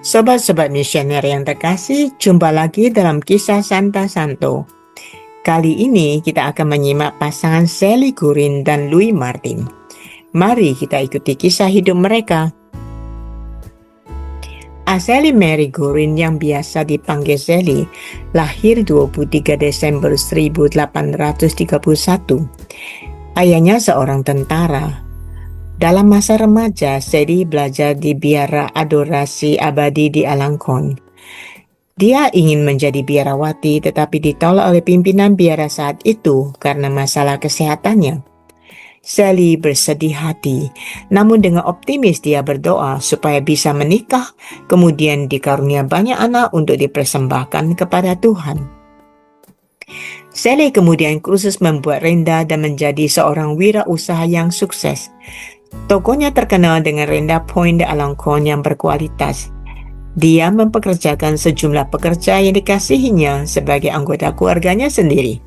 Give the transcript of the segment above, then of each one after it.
Sobat-sobat misioner yang terkasih, jumpa lagi dalam kisah Santa Santo. Kali ini kita akan menyimak pasangan Sally Gurin dan Louis Martin. Mari kita ikuti kisah hidup mereka. Sally Mary Gurin yang biasa dipanggil Sally, lahir 23 Desember 1831. Ayahnya seorang tentara. Dalam masa remaja, Sally belajar di biara adorasi abadi di Alangkon. Dia ingin menjadi biarawati tetapi ditolak oleh pimpinan biara saat itu karena masalah kesehatannya. Sally bersedih hati, namun dengan optimis dia berdoa supaya bisa menikah, kemudian dikarunia banyak anak untuk dipersembahkan kepada Tuhan. Sally kemudian kursus membuat renda dan menjadi seorang wirausaha yang sukses. Tokonya terkenal dengan renda point de Alangkon yang berkualitas. Dia mempekerjakan sejumlah pekerja yang dikasihinya sebagai anggota keluarganya sendiri.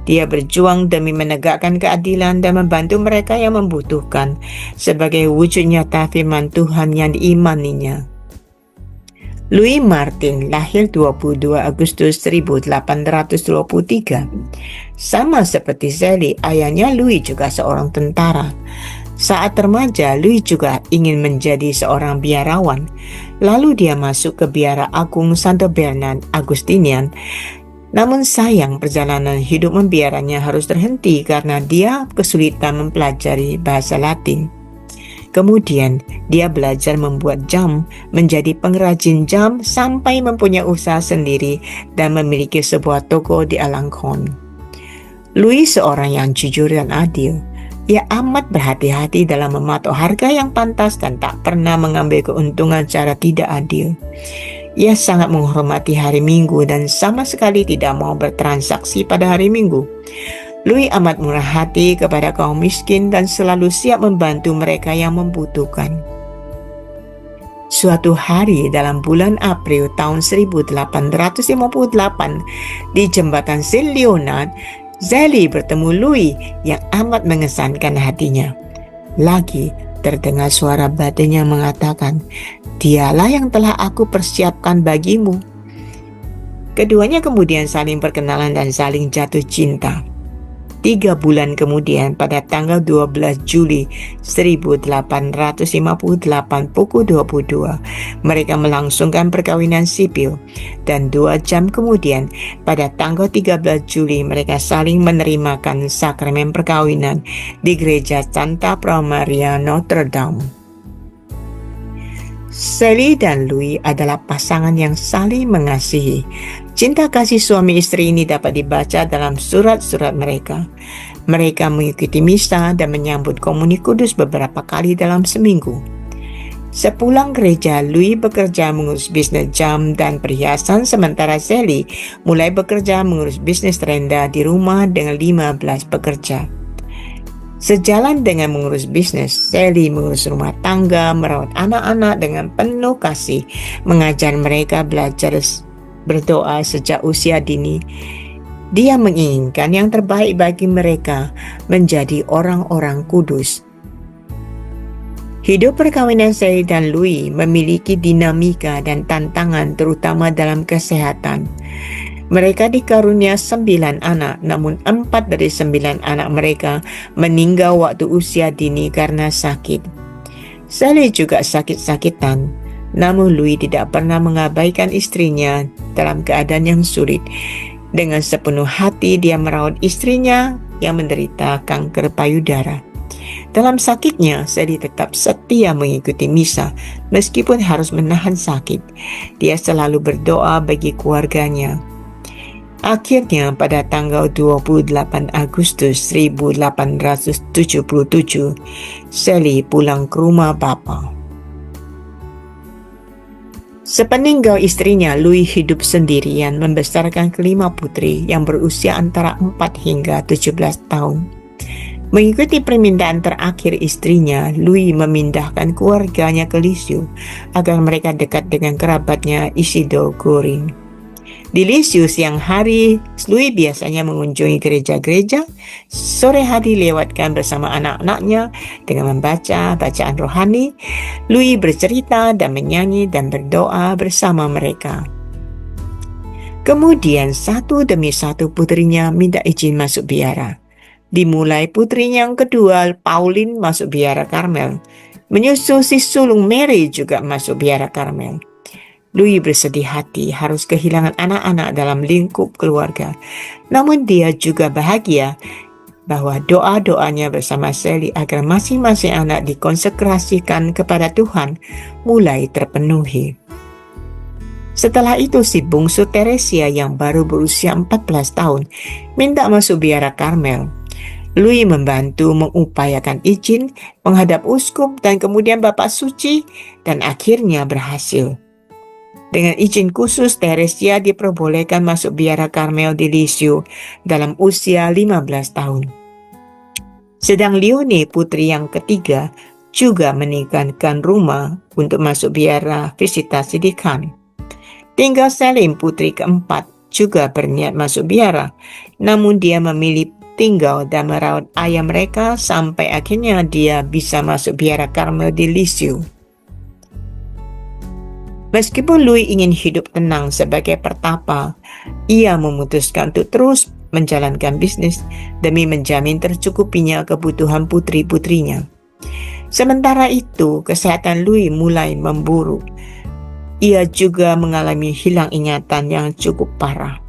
Dia berjuang demi menegakkan keadilan dan membantu mereka yang membutuhkan sebagai wujud nyata firman Tuhan yang diimaninya. Louis Martin lahir 22 Agustus 1823. Sama seperti Sally, ayahnya Louis juga seorang tentara. Saat remaja, Louis juga ingin menjadi seorang biarawan. Lalu dia masuk ke biara agung Santo Bernard Agustinian. Namun sayang, perjalanan hidup membiaranya harus terhenti karena dia kesulitan mempelajari bahasa Latin. Kemudian dia belajar membuat jam, menjadi pengrajin jam sampai mempunyai usaha sendiri dan memiliki sebuah toko di Alangkon. Louis seorang yang jujur dan adil. Ia amat berhati-hati dalam mematok harga yang pantas dan tak pernah mengambil keuntungan secara tidak adil. Ia sangat menghormati hari Minggu dan sama sekali tidak mau bertransaksi pada hari Minggu. Louis amat murah hati kepada kaum miskin dan selalu siap membantu mereka yang membutuhkan. Suatu hari dalam bulan April tahun 1858 di jembatan Saint Leonard, Sally bertemu Louis yang amat mengesankan hatinya. Lagi terdengar suara batinnya mengatakan, "Dialah yang telah aku persiapkan bagimu." Keduanya kemudian saling perkenalan dan saling jatuh cinta. 3 bulan kemudian, pada tanggal 12 Juli 1858 pukul 22, mereka melangsungkan perkawinan sipil. Dan 2 jam kemudian, pada tanggal 13 Juli, mereka saling menerimakan sakramen perkawinan di gereja Santa Maria Notre Dame. Sally dan Louis adalah pasangan yang saling mengasihi. Cinta kasih suami istri ini dapat dibaca dalam surat-surat mereka. Mereka mengikuti misa dan menyambut komuni kudus beberapa kali dalam seminggu. Sepulang gereja, Louis bekerja mengurus bisnis jam dan perhiasan, sementara Sally mulai bekerja mengurus bisnis renda di rumah dengan 15 pekerja. Sejalan dengan mengurus bisnis, Sally mengurus rumah tangga, merawat anak-anak dengan penuh kasih, mengajar mereka belajar berdoa sejak usia dini. Dia menginginkan yang terbaik bagi mereka, menjadi orang-orang kudus. Hidup perkawinan Sally dan Louis memiliki dinamika dan tantangan, terutama dalam kesehatan. Mereka dikarunia 9 anak, namun 4 dari 9 anak mereka meninggal waktu usia dini karena sakit. Sally juga sakit-sakitan, namun Louis tidak pernah mengabaikan istrinya dalam keadaan yang sulit. Dengan sepenuh hati dia merawat istrinya yang menderita kanker payudara. Dalam sakitnya, Sally tetap setia mengikuti misa meskipun harus menahan sakit. Dia selalu berdoa bagi keluarganya. Akhirnya pada tanggal 28 Agustus 1877, Sally pulang ke rumah bapa. Sepeninggal istrinya, Louis hidup sendirian membesarkan kelima putri yang berusia antara 4 hingga 17 tahun. Mengikuti permintaan terakhir istrinya, Louis memindahkan keluarganya ke Lisieux agar mereka dekat dengan kerabatnya Isidore Goring. Di Lisieux siang hari, Louis biasanya mengunjungi gereja-gereja. Sore hari lewatkan bersama anak-anaknya dengan membaca bacaan rohani. Louis bercerita dan menyanyi dan berdoa bersama mereka. Kemudian satu demi satu putrinya minta izin masuk biara. Dimulai putrinya yang kedua, Pauline, masuk biara Karmel. Menyusul si sulung Mary juga masuk biara Karmel. Louis bersedih hati harus kehilangan anak-anak dalam lingkup keluarga. Namun dia juga bahagia bahwa doa-doanya bersama Sally agar masing-masing anak dikonsekrasikan kepada Tuhan mulai terpenuhi. Setelah itu si bungsu Teresia yang baru berusia 14 tahun minta masuk biara Karmel. Louis membantu mengupayakan izin, menghadap uskup dan kemudian Bapak Suci, dan akhirnya berhasil. Dengan izin khusus, Teresia diperbolehkan masuk biara Karmel di Lisieux dalam usia 15 tahun. Sedang Leonie, putri yang ketiga, juga meninggalkan rumah untuk masuk biara visitasi di Cannes. Tinggal Selim, putri keempat, juga berniat masuk biara, namun dia memilih tinggal dan merawat ayah mereka sampai akhirnya dia bisa masuk biara Karmel di Lisieux. Meskipun Louis ingin hidup tenang sebagai pertapa, ia memutuskan untuk terus menjalankan bisnis demi menjamin tercukupinya kebutuhan putri-putrinya. Sementara itu, kesehatan Louis mulai memburuk. Ia juga mengalami hilang ingatan yang cukup parah.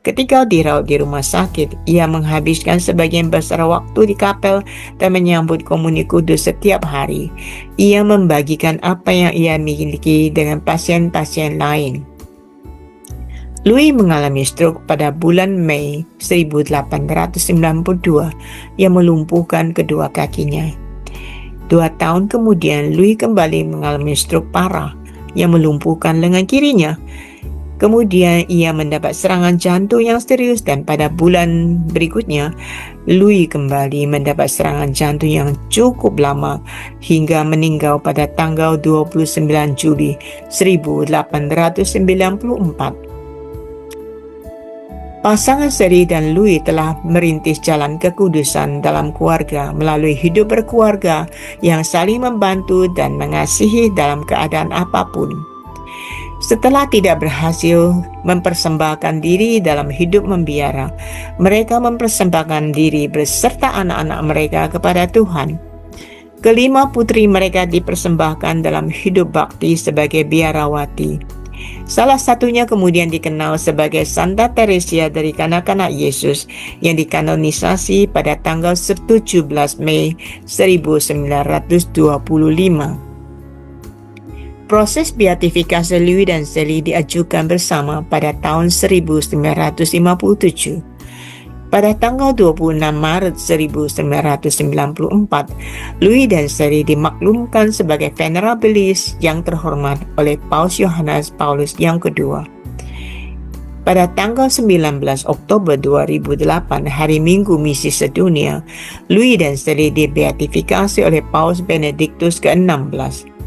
Ketika dirawat di rumah sakit, ia menghabiskan sebagian besar waktu di kapel dan menyambut komuni kudus setiap hari. Ia membagikan apa yang ia miliki dengan pasien-pasien lain. Louis mengalami stroke pada bulan Mei 1892 yang melumpuhkan kedua kakinya. 2 tahun kemudian, Louis kembali mengalami stroke parah yang melumpuhkan lengan kirinya. Kemudian ia mendapat serangan jantung yang serius dan pada bulan berikutnya, Louis kembali mendapat serangan jantung yang cukup lama hingga meninggal pada tanggal 29 Juli 1894. Pasangan Sally dan Louis telah merintis jalan kekudusan dalam keluarga melalui hidup berkeluarga yang saling membantu dan mengasihi dalam keadaan apapun. Setelah tidak berhasil mempersembahkan diri dalam hidup membiara, mereka mempersembahkan diri beserta anak-anak mereka kepada Tuhan. Kelima putri mereka dipersembahkan dalam hidup bakti sebagai biarawati. Salah satunya kemudian dikenal sebagai Santa Teresia dari Kanak-kanak Yesus yang dikanonisasi pada tanggal 17 Mei 1925. Proses beatifikasi Louis dan Sally diajukan bersama pada tahun 1957. Pada tanggal 26 Maret 1994, Louis dan Sally dimaklumkan sebagai venerabilis yang terhormat oleh Paus Yohanes Paulus yang kedua. Pada tanggal 19 Oktober 2008, hari Minggu misi sedunia, Louis dan Sally dibeatifikasi oleh Paus Benediktus ke-16.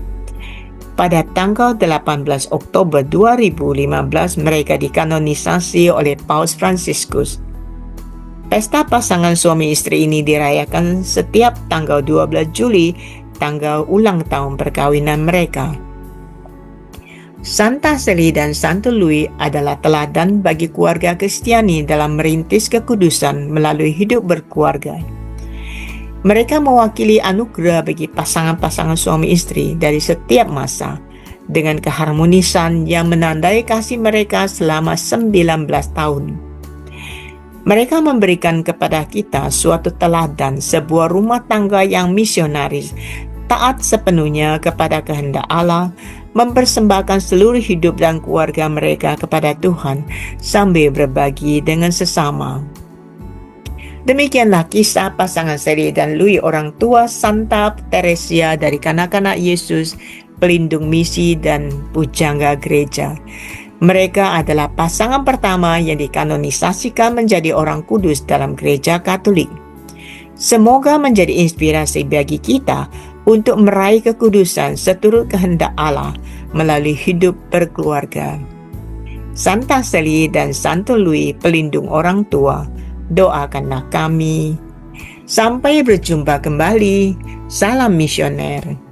Pada tanggal 18 Oktober 2015, mereka dikanonisasi oleh Paus Fransiskus. Pesta pasangan suami istri ini dirayakan setiap tanggal 12 Juli, tanggal ulang tahun perkawinan mereka. Santa Sally dan Santo Louis adalah teladan bagi keluarga Kristiani dalam merintis kekudusan melalui hidup berkeluarga. Mereka mewakili anugerah bagi pasangan-pasangan suami istri dari setiap masa, dengan keharmonisan yang menandai kasih mereka selama 19 tahun. Mereka memberikan kepada kita suatu teladan, sebuah rumah tangga yang misionaris, taat sepenuhnya kepada kehendak Allah, mempersembahkan seluruh hidup dan keluarga mereka kepada Tuhan, sambil berbagi dengan sesama. Demikianlah kisah pasangan Sally dan Louis, orang tua Santa Teresia dari Kanak-kanak Yesus pelindung misi dan pujangga gereja. Mereka adalah pasangan pertama yang dikanonisasikan menjadi orang kudus dalam gereja Katolik. Semoga menjadi inspirasi bagi kita untuk meraih kekudusan seturut kehendak Allah melalui hidup berkeluarga. Santa Seli dan Santo Louis, pelindung orang tua, doakanlah kami. Sampai berjumpa kembali. Salam misioner.